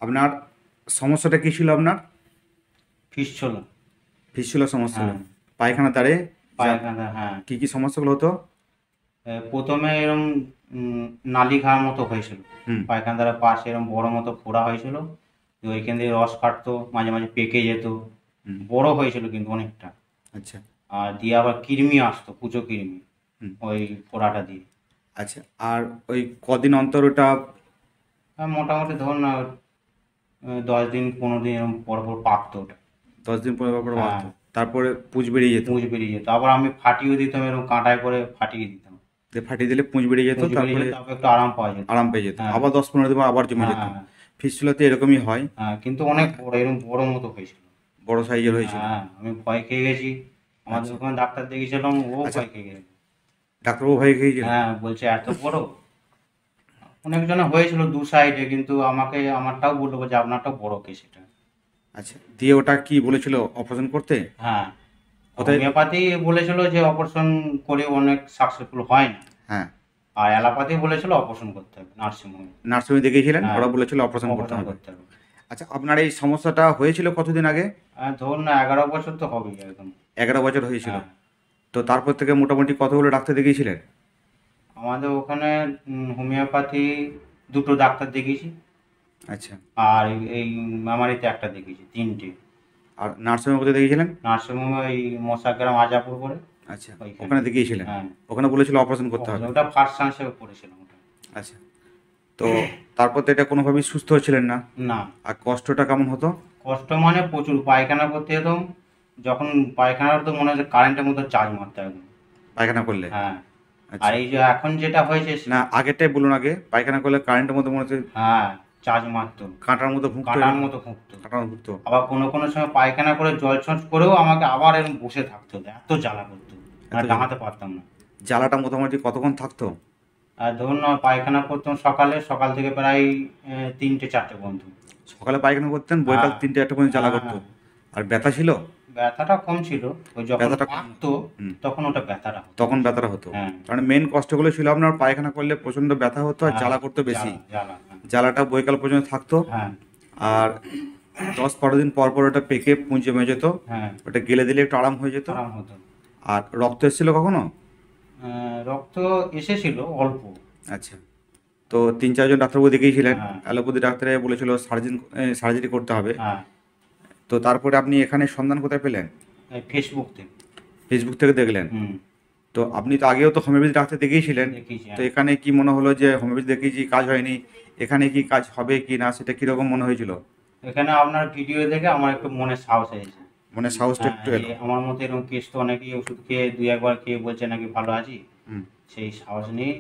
আপনার সমস্যাটা কী ছিল আপনার? ফিসছিল। ফিসছিল সমস্যা হ্যাঁ, হলো, পায়খানা দ্বারে পায়খানা, হ্যাঁ। কী কী সমস্যাগুলো হতো? প্রথমে এরম নালি ঘার মতো হয়েছিল। হুম। পায়খানার পাশে এরম বড় মতো ফোড়া হয়েছিল। যে ওইখান দিয়ে রস কাটতো, মাঝে মাঝে পেকে যেত। হুম। বড় হয়েছিল কিন্তু অনেকটা। আচ্ছা। আর দিয়ে আবার কৃমি আসতো, কুচো কৃমি, হুম। ওই ফোড়াটা দিয়ে। আচ্ছা, আর ওই কদিন অন্তর ওটা? মোটামুটি ধরুন না, 10 দিন 15 দিন এরকম পর পর পাকতো ওটা। 10 দিন পর পর হ্যাঁ, বাড়তো, তারপরে পুঁজ বেরিয়ে যেত? পুঁজ বেরিয়ে যেত। আবার আমি ফাটিয়ে দিতাম, এরকম কাঁটায় করে ফাটিয়ে দিতাম। দিয়ে ফাটিয়ে দিলে পুঁজ বেরিয়ে যেত, পুঁজ বেরিয়ে তারপরে যেত, তারপর একটু আরাম পাওয়া যেত। আরাম পেয়ে যেত, হ্যাঁ, আবার 10-15 দিন পর আবার জমে হ্যাঁ, যেত। হ্যাঁ, হ্যাঁ, ফিস্টুলাতে এরকমই হয়। হ্যাঁ, কিন্তু অনেক বড়, এরকম বড় মতো হয়েছিল। বড় সাইজের হয়েছিল। হ্যাঁ, আমি ভয় খেয়ে গেছি। আমাদের আচ্ছা। ওখানে ডাক্তার দেখিয়েছিলাম, ও আচ্ছা, ভয় খেয়ে গেছে। ডাক্তারবাবু ভয় খেয়েছিল? হ্যাঁ, বলছে এত বড়। অনেকজনের হয়েছিল দু সাইডে, কিন্তু আমারটাও বললো যে আপনারটাও বড় কেস এটা। আচ্ছা, দিয়ে ওটা কি বলেছিল, অপারেশন করতে? হ্যাঁ, কোথায়? হোমিওপ্যাথি বলেছিল যে অপারেশন করে অনেক সাকসেসফুল হয় না। হ্যাঁ। আর অ্যালোপ্যাথি বলেছিল অপারেশন করতে হবে নার্সিংহোমে। নার্সিংহোমে দেখিয়েছিলেন, হ্যাঁ, ওরা বলেছিল অপারেশন করতে অপারেশন হবে। করতে হবে। আচ্ছা, আপনার এই সমস্যাটা হয়েছিল কতদিন আগে? ধরুন না 11 বছর তো হবেই একদম। 11 বছর হয়েছিল। হ্যাঁ, তো তারপর থেকে মোটামুটি কতগুলো ডাক্তার দেখিয়েছিলেন? আমাদের ওখানে হোমিওপ্যাথি দুটো ডাক্তার দেখিয়েছি। আচ্ছা। আর এই মেমারিতে একটা দেখিয়েছি, তিনটে। আর নার্সিংহোমে কোথায় দেখিয়েছিলেন? নার্সিংহোমে ওই মশাগ্রাম আজাপুর করে আচ্ছা, ওইখানে। ওখানে দেখিয়েছিলেন। হ্যাঁ, ওখানে বলেছিল অপারেশন করতে হবে। ওটা ফার্স্ট চান্সে পড়েছিলাম ওটা। আচ্ছা। তো তারপর তো এটা কোনোভাবেই সুস্থ হচ্ছিলেন না। না, আর কষ্টটা কেমন হতো? কষ্ট মানে প্রচুর, পায়খানা করতে যেতাম। যখন পায়খানা তো মনে হচ্ছে কারেন্টের মতো চার্জ মারতে একদম। পায়খানা করলে? হ্যাঁ, আর আচ্ছা। এই যে এখন যেটা হয়েছে না, আগেরটাই বলুন আগে। পায়খানা করলে কারেন্টের মতো মনে হচ্ছে হ্যাঁ, চার্জ মারতো, কাঁটার মতো ভুগতো কাঁটার এরকম? মতো ফুঁকতো। কাঁটার মতো ভুগতো? আবার কোনো কোনো সময় পায়খানা করে জল ছঁচ করেও আমাকে আবার এরকম বসে থাকতে হতো, এত জ্বালা করতো। এত মানে দাঁড়াতে পারতাম না। জ্বালাটা মোটামুটি কতক্ষণ থাকতো? আর ধরুন না, পায়খানা করতাম সকালে, সকাল থেকে প্রায় 3টে 4টে পর্যন্ত। সকালে পায়খানা করতেন, বৈকাল হ্যাঁ, 3টে 1টা পর্যন্ত জ্বালা হ্যাঁ, করতো? হ্যাঁ। আর ব্যথা ছিল? ব্যথাটা কম ছিল। ওই যখন ব্যথাটা কম? পাকতো হুম। তখন ওটা ব্যথাটা হতো তখন বেশি। ব্যথাটা হতো? হ্যাঁ, কারণ মেন কষ্টগুলো ছিল আপনার পায়খানা করলে প্রচণ্ড ব্যথা হতো আর হ্যাঁ, জ্বালা করতো বেশি। জ্বালা জ্বালা, হ্যাঁ, জ্বালাটা বৈকাল পর্যন্ত থাকতো। হ্যাঁ, আর 10-12 দিন পর পর ওটা পেকে পুঁজ জমে যেত। হ্যাঁ, ওটা গেলে দিলে একটু আরাম হয়ে যেত। আরাম হতো। আর রক্ত এসেছিল কখনো? রক্ত এসেছিল অল্প। আচ্ছা। তো 3-4 জন ডাক্তারবাবু দেখিয়েছিলেন, হ্যাঁ, অ্যালোপ্যাথি ডাক্তারে বলেছিল সার্জারি করতে হবে। হ্যাঁ, তো তারপরে আপনি এখানে সন্ধান কোথায় পেলেন? এই ফেসবুক থেকে। ফেসবুক থেকে দেখলেন? হুম, তো আপনি তো আগেও তো হোমিওপ্যাথি ডাক্তার দেখিয়েছিলেন। দেখিয়েছি, তো হ্যাঁ। এখানে কি মনে হলো যে হোমিওপ্যাথি দেখিয়েছি কাজ হয়নি, এখানে কি কাজ হবে কি না সেটা কীরকম মনে হয়েছিল? এখানে আপনার ভিডিও দেখে আমার একটু মনে সাহস হয়েছে। মানে সাহসটা হ্যাঁ, একটু এলো? আমার মতো এরকম কেস তো অনেকেই ওষুধ খেয়ে 2-1 বার খেয়ে বলছে নাকি ভালো আছি। হুম। সেই সাহস নিয়ে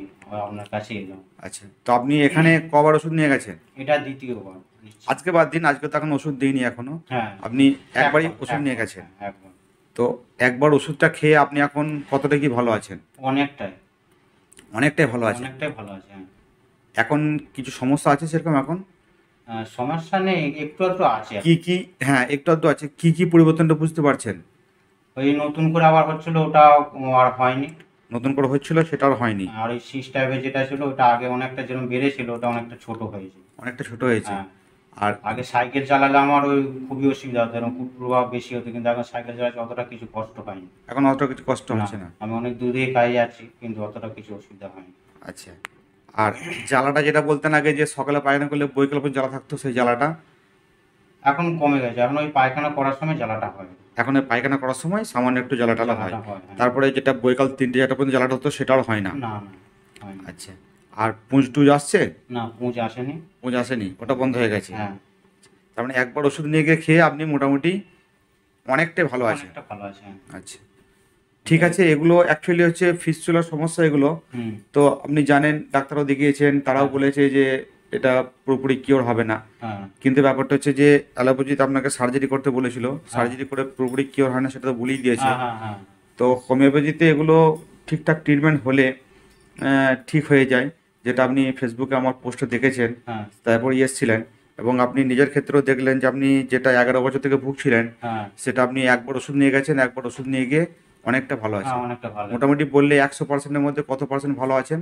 আপনার কাছে এলাম। আচ্ছা, তো আপনি এখানে কবার ওষুধ নিয়ে গেছেন? এটা দ্বিতীয়বার নিচ্ছি। আজকে বাদ দিন, আজকে তো এখন ওষুধ দিইনি এখনো। হ্যাঁ, আপনি একবারই একবার, ওষুধ নিয়ে একবার, গেছেন। হ্যাঁ, একবার। তো একবার ওষুধটা খেয়ে আপনি এখন কতটা কি ভালো আছেন? অনেকটাই, অনেকটাই ভালো আছেন? অনেকটাই ভালো আছে, হ্যাঁ। এখন কিছু সমস্যা আছে সেরকম এখন? সমস্যা নেই, একটু আধটু আছে কি এখন। কি? হ্যাঁ, একটু আধটু আছে। কি কি পরিবর্তনটা বুঝতে পারছেন? ওই নতুন করে আবার হচ্ছিল, ওটা আর হয়নি। নতুন করে হচ্ছিল সেটা আর হয়নি? আর ওই সিস টাইপের যেটা ছিল ওটা আগে অনেকটা যেরকম বেড়েছিল, ওটা অনেকটা ছোট হয়েছে। অনেকটা ছোট হয়েছে? হ্যাঁ, আর আগে সাইকেল চালালে আমার ওই খুবই অসুবিধা হতো, এরকম কুপ্রভাব বেশি হতো, কিন্তু এখন সাইকেল চালাতে অতটা কিছু কষ্ট হয়নি। এখন অতটা কিছু কষ্ট না, হচ্ছে না? আমি অনেক দূর দিয়ে কাজে যাচ্ছি, কিন্তু অতটা কিছু অসুবিধা হয়নি। আচ্ছা। আর জ্বালাটা যেটা বলতেন আগে যে সকালে পায়খানা করলে বৈকাল পর্যন্ত জ্বালা থাকতো, সেই জ্বালাটা? এখন কমে গেছে, এখন ওই পায়খানা করার সময় জ্বালাটা হয়। এখন ওই পায়খানা করার সময় সামান্য একটু জ্বালাটালা হয়। জ্বালাটা হয়, হ্যাঁ। তারপরে যেটা বৈকাল 3টে 4টা পর্যন্ত জ্বালাটা হতো সেটাও হয় না? না, না, হয়নি। আচ্ছা। আর পুঁজ টুজ আসছে? না, পুঁজ আসেনি। পুঁজ আসেনি, ওটা বন্ধ হয়ে গেছে? হ্যাঁ, তার মানে একবার ওষুধ নিয়ে গিয়ে খেয়ে আপনি মোটামুটি অনেকটাই ভালো আছেন? অনেকটা ভালো আছে, হ্যাঁ। আচ্ছা, ঠিক আছে। এগুলো অ্যাকচুয়ালি হচ্ছে ফিস্টুলার সমস্যা এগুলো। হুম, তো আপনি জানেন, ডাক্তারও দেখিয়েছেন, তারাও হ্যাঁ, বলেছে যে এটা পুরোপুরি কিওর হবে না। হ্যাঁ, কিন্তু ব্যাপারটা হচ্ছে যে অ্যালোপ্যাথিতে আপনাকে সার্জারি করতে বলেছিল, হ্যাঁ, সার্জারি করে পুরোপুরি কিওর হয় না সেটা তো বলেই দিয়েছে। হ্যাঁ, হ্যাঁ, হ্যাঁ, তো হোমিওপ্যাথিতে এগুলো ঠিকঠাক ট্রিটমেন্ট হলে ঠিক হয়ে যায়, যেটা আপনি ফেসবুকে আমার পোস্টে দেখেছেন। হ্যাঁ, তারপর এসেছিলেন, এবং আপনি নিজের ক্ষেত্রেও দেখলেন যে আপনি যেটা 11 বছর থেকে ভুগছিলেন হ্যাঁ, সেটা আপনি একবার ওষুধ নিয়ে গেছেন, একবার ওষুধ নিয়ে গিয়ে অনেকটা ভালো হ্যাঁ, আছেন। অনেকটা ভালো আছে। মোটামুটি বললে 100%-এর মধ্যে কত পার্সেন্ট ভালো আছেন?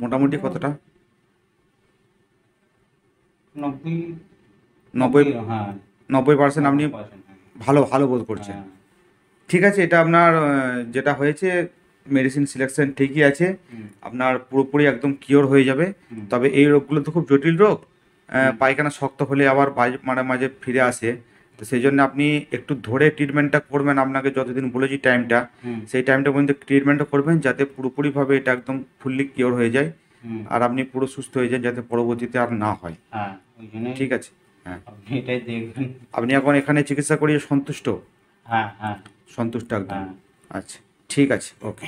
মোটামুটি কতটা? 90 90 হ্যাঁ 90% আপনি 90%, হ্যাঁ। ভালো ভালো বোধ করছেন। হ্যাঁ। ঠিক আছে, এটা আপনার যেটা হয়েছে মেডিসিন সিলেকশন ঠিকই আছে, হুম, আপনার পুরোপুরি একদম কিওর হয়ে যাবে। হুম, তবে এই রোগগুলো তো খুব জটিল রোগ, হুম, পায়খানা শক্ত হলে আবার মাঝে মাঝে ফিরে আসে। তো সেই জন্য আপনি একটু ধরে ট্রিটমেন্টটা করবেন, আপনাকে যতদিন বলেছি টাইমটা, হুম, সেই টাইমটা পর্যন্ত ট্রিটমেন্টটা করবেন যাতে পুরোপুরিভাবে এটা একদম ফুললি কিওর হয়ে যায় হুম। আর আপনি পুরো সুস্থ হয়ে যান, যাতে পরবর্তীতে আর না হয়। হ্যাঁ, ওই জন্যই ঠিক আছে, হ্যাঁ। আপনি এটাই দেখবেন। আপনি এখন এখানে চিকিৎসা করিয়ে সন্তুষ্ট? হ্যাঁ, হ্যাঁ, সন্তুষ্ট একদম? হ্যাঁ। আচ্ছা, ঠিক আছে, ওকে।